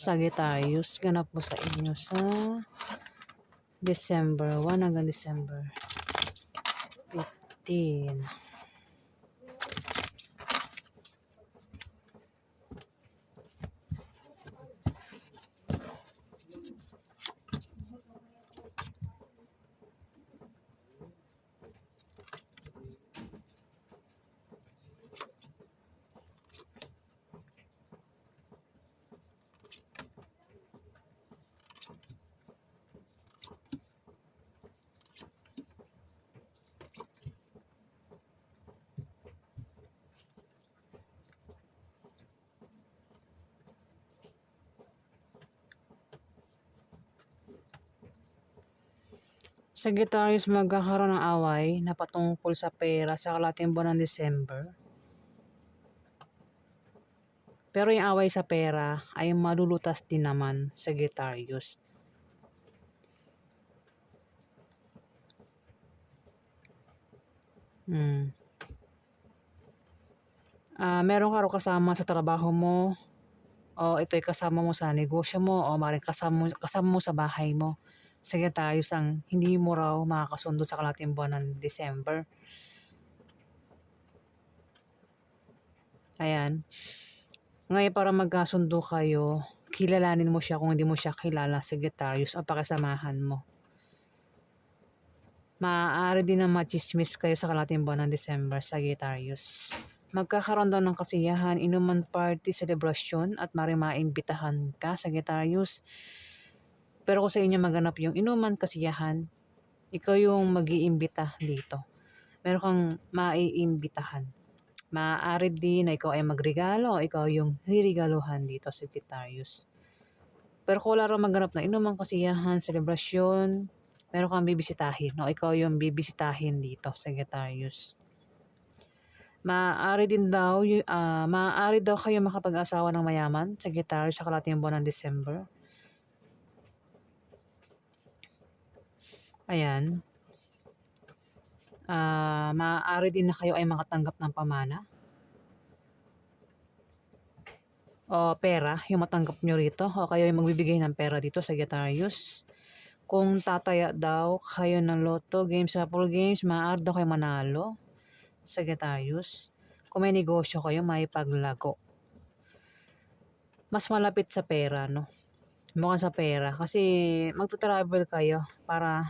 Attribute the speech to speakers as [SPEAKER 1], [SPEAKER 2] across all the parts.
[SPEAKER 1] Sagittarius, ganap po sa inyo sa December 1 hanggang December 15. Sagittarius, magkakaroon ng away na patungkol sa pera sa kalahating buwan ng December. Pero yung away sa pera ay malulutas din naman, Sagittarius. Meron ka raw kasama sa trabaho mo, o ito'y kasama mo sa negosyo mo, o maaaring kasama mo sa bahay mo. Sagittarius, ang hindi mo raw makakasundo sa kalahating buwan ng December. Ayan. Ngayon, para magkasundo kayo, kilalanin mo siya kung hindi mo siya kilala, Sagittarius, o pakisamahan mo. Maaari din na machismis kayo sa kalahating buwan ng December, Sagittarius. Magkakaroon daw ng kasiyahan, inuman party, celebration, at maimbitahan ka, Sagittarius. Pero kung sa inyo maganap yung inuman, kasiyahan, ikaw yung mag-iimbita dito. Meron kang maiimbitahan. Maaari din na ikaw ay magregalo, ikaw yung hirigaluhan dito, Sagittarius. Pero kung wala raw maganap na inuman, kasiyahan, celebration, meron kang bibisitahin, o ikaw yung bibisitahin dito, Sagittarius. Maaari daw kayo makapag-asawa ng mayaman, Sagittarius, sa kalahating buwan ng December. Ayan. Maaari din na kayo ay makatanggap ng pamana o pera, yung matanggap nyo rito, o kayo yung magbibigay ng pera dito, Sagittarius. Kung tataya daw kayo ng lotto games, raffle games, maaari daw kayo manalo, Sagittarius. Kung may negosyo kayo, may paglago. Mas malapit sa pera, no? Mukhang sa pera. Kasi magta-travel kayo para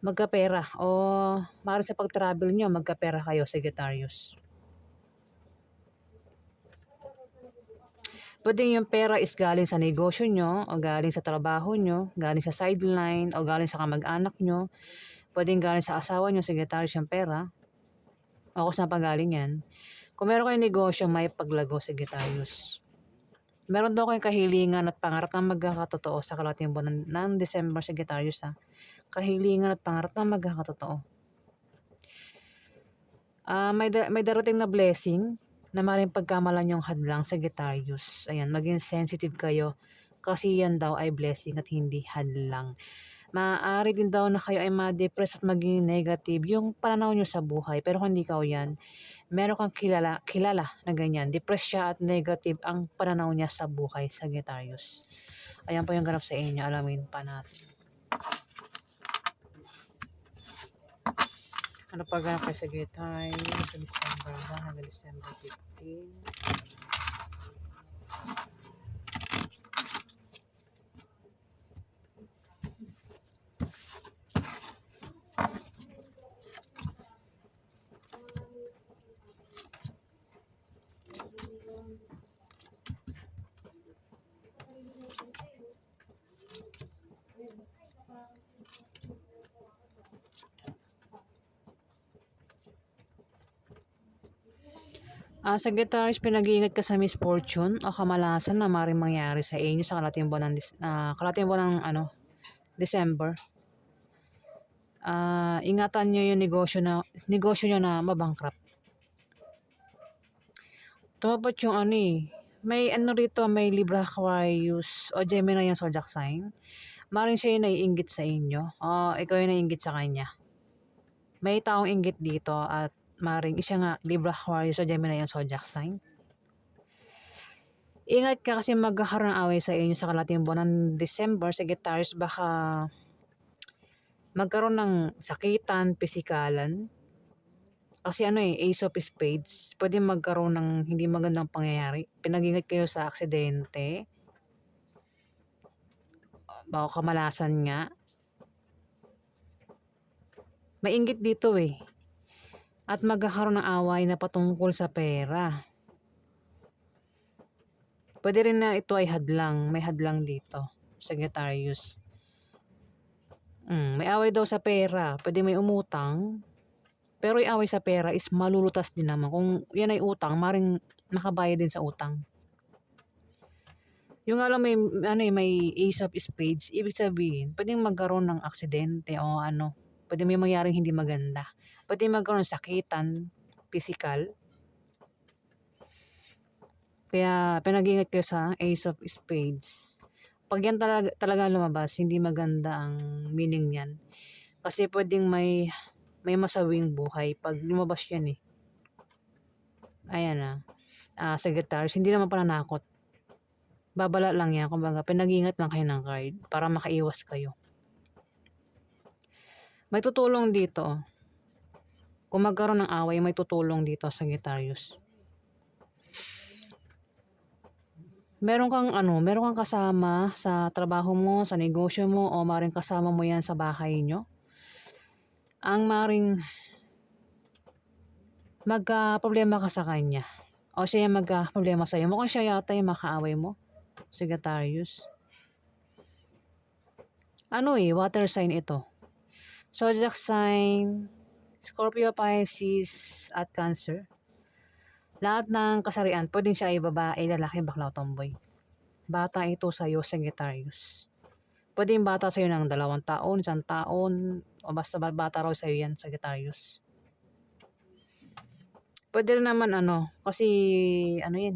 [SPEAKER 1] magkapera. O maaari sa pag-travel nyo, magkapera kayo, Sagittarius. Pwede yung pera is galing sa negosyo nyo, o galing sa trabaho nyo, galing sa sideline, o galing sa kamag-anak nyo. Pwede galing sa asawa nyo, Sagittarius, yung pera. O kung saan pa galing yan. Kung meron kayong negosyo, may paglago, Sagittarius. Meron daw kayong kahilingan at pangarap na magkakatotoo sa kalahating buwan ng December, Sagittarius, ha. Kahilingan at pangarap na magkakatotoo. May darating na blessing na maaaring pagkamalan yung hadlang, Sagittarius. Ayan, maging sensitive kayo kasi yan daw ay blessing at hindi hadlang. Maaari din daw na kayo ay ma-depress at maging negative yung pananaw nyo sa buhay. Pero kung hindi ka yan, meron kang kilala na ganyan. Depressed siya at negative ang pananaw niya sa buhay, Sagittarius. Ayan po yung ganap sa inyo. Alamin pa natin. Ano pa ganap kay Sagittarius sa December 1 hanggang December 15? Sagittarius, pinag-iingat ka sa misfortune o kamalasan na maaaring mangyari sa inyo sa kalahating buwan ng December. Ingatan nyo yung negosyo nyo na mabankrupt. Tumapot yung may rito, may Libra, Aquarius o Gemini yung zodiac sign. Maaaring siya yung naiinggit sa inyo o ikaw yung naiinggit sa kanya. May taong inggit dito at maaaring siya nga Libra, Aquarius o Gemini yung zodiac sign. Ingat ka kasi magkakaroon ng away sa inyo sa kalating buwan ng December, Sagittarius. Baka magkaroon ng sakitan, pisikalan. Kasi Ace of Spades, pwede magkaroon ng hindi magandang pangyayari. Pinag-ingat kayo sa aksidente, baka kamalasan nga. Mainggit dito eh. At magkakaroon ng away na patungkol sa pera. Pwede rin na ito ay hadlang. May hadlang dito, Sagittarius. May away daw sa pera. Pwede may umutang. Pero yung away sa pera is malulutas din naman. Kung yan ay utang, maring nakabayad din sa utang. Yung alam may Ace of Spades, ibig sabihin, pwedeng magkaroon ng aksidente o pwede may mangyaring hindi maganda. Pwede magkaroon ng sakitan, physical. Kaya pinag-ingat kayo sa Ace of Spades. Pag yan talaga lumabas, hindi maganda ang meaning niyan. Kasi pwedeng may masawing buhay pag lumabas yan eh. Ayan Sagittarius, hindi naman pananakot. Babala lang yan. Kumbaga, pinag-ingat lang kayo ng card para makaiwas kayo. May tutulong dito. Kung magkaroon ng away, may tutulong dito sa Sagittarius. Meron kang kasama sa trabaho mo, sa negosyo mo, o maring kasama mo yan sa bahay nyo. Ang maring magka-problema ka sa kanya. O siya yung magka-problema sa'yo. Mukhang siya yata yung makaaway mo, Sagittarius. Water sign ito. Zodiac sign, Scorpio, Pisces, at Cancer. Lahat ng kasarian, pwedeng siya ay babae, lalaki, bakla, tomboy. Bata ito sa'yo, Sagittarius. Pwedeng bata sa'yo ng 2 taon, 1 taon, o basta bata raw sa'yo yan, Sagittarius. Pwede rin naman kasi yan eh.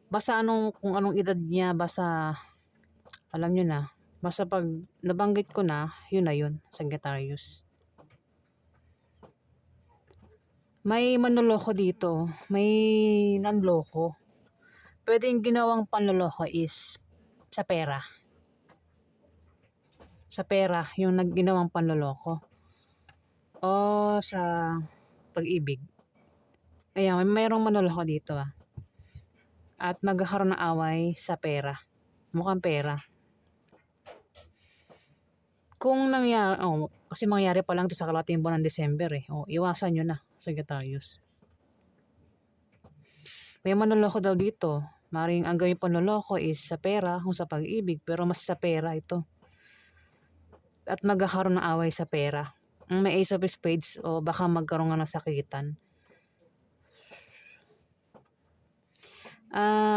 [SPEAKER 1] Basta kung anong edad niya, basta alam nyo na. Basta pag nabanggit ko na, yun, Sagittarius. May manloloko dito. May nanloko. Pwede yung ginawang panloloko is sa pera. Sa pera, yung ginawang panloloko. O sa pag-ibig. Ayan, mayroong manloloko dito At magkakaroon ng away sa pera. Mukhang pera. Kung nangyari, kasi mangyari pa lang ito sa kalating buwan ng December eh. Iwasan nyo na, Sagittarius. May manloloko daw dito. Maring ang gawin panloloko is sa pera, kung sa pag-ibig, pero mas sa pera ito. At magkakaroon ng away sa pera. May Ace of Spades o baka magkaroon ng sakitan.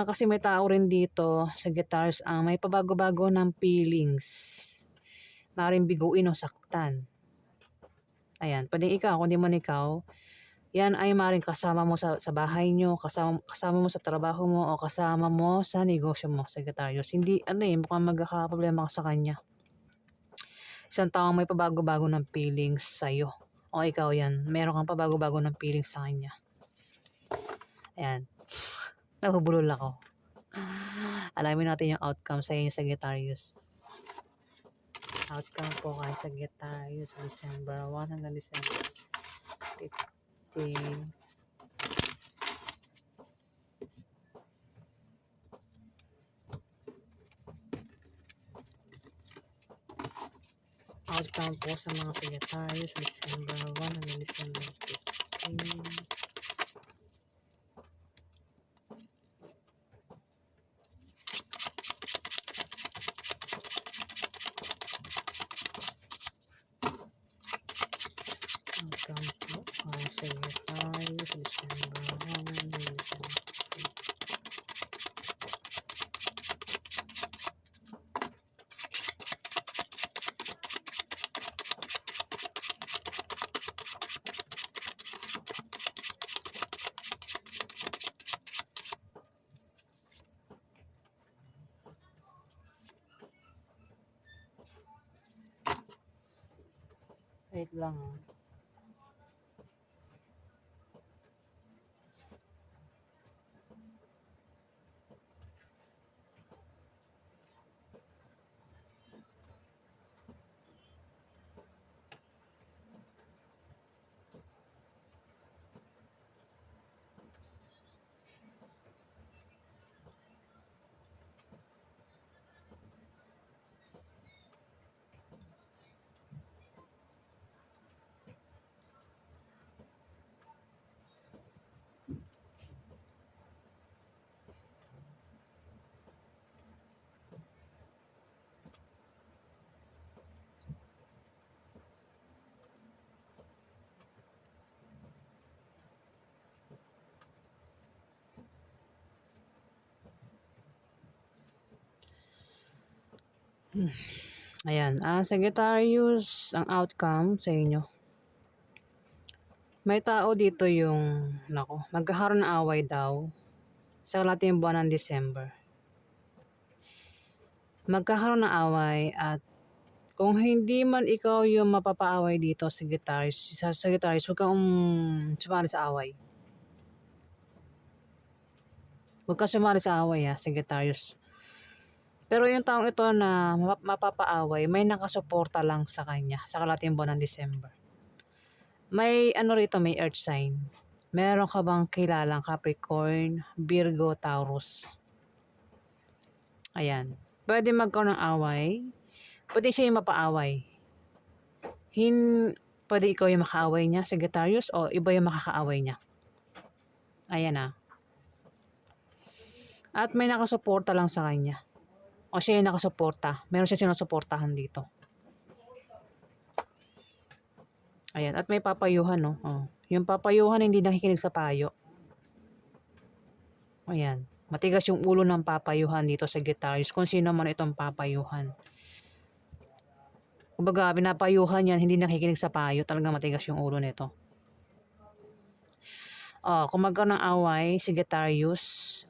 [SPEAKER 1] Kasi may tao rin dito, Sagittarius, may pabago-bago ng feelings. Maring biguin o saktan. Ayan, pwedeng ikaw, kung di man ikaw, yan ay maring kasama mo sa bahay nyo, kasama mo sa trabaho mo, o kasama mo sa negosyo mo, Sagittarius. Hindi, mukhang magkakaproblema ka sa kanya. Isang taong may pabago-bago ng feelings sa'yo. O ikaw yan, meron kang pabago-bago ng feelings sa kanya. Ayan. Nabubulol ako. Alamin natin yung outcome sa inyo, Sagittarius. Outcome po kay Sagittarius December 1 hanggang December 15. Outcome po sa mga Sagittarius December 1 hanggang December 15. Outcome po kay Sagittarius December 1 hanggang December 15. Wait lang Ayan, Sagittarius, ang outcome sa inyo. May tao dito yung, nako, magkakaroon ng away daw sa kalating buwan ng December. Magkakaroon ng away at kung hindi man ikaw yung mapapaaway dito, Sagittarius, huwag kang sumali sa away. Huwag kang sumali sa away Sagittarius. Pero yung taong ito na mapapaaway, may nakasuporta lang sa kanya sa kalating buwan ng December. May rito, may earth sign. Meron ka bang kilalang Capricorn, Virgo, Taurus? Ayan. Pwede magkaroon ng away. Pwede siya yung mapaaway. Pwede ikaw yung makaaway niya, Sagittarius, o iba yung makakaaway niya. Ayan At may nakasuporta lang sa kanya. O siya yung nakasuporta. Meron siya sinusuportahan dito. Ayan. At may papayuhan, no? Yung papayuhan hindi nakikinig sa payo. Ayan. Matigas yung ulo ng papayuhan dito sa Sagittarius. Kung sino man itong papayuhan. Kumbaga, pinapayuhan yan, hindi nakikinig sa payo. Talagang matigas yung ulo nito. Kung magkaroon ng away, Sagittarius,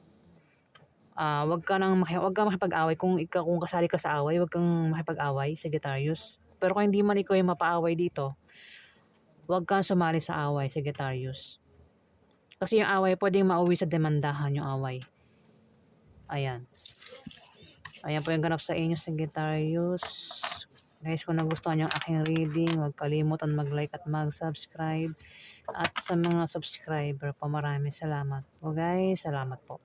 [SPEAKER 1] wag kang makipag-away. Kung kasali ka sa away, wag kang makipag-away, Sagittarius. Pero kung hindi man ikaw yung mapaaway dito, wag kang sumali sa away, Sagittarius. Kasi yung away, pwedeng mauwi sa demandahan yung away. Ayan. Ayan po yung ganap sa inyo, Sagittarius. Guys, kung nagustuhan nyo ang aking reading, huwag kalimutan mag-like at mag-subscribe. At sa mga subscriber po, maraming salamat po guys. Salamat po.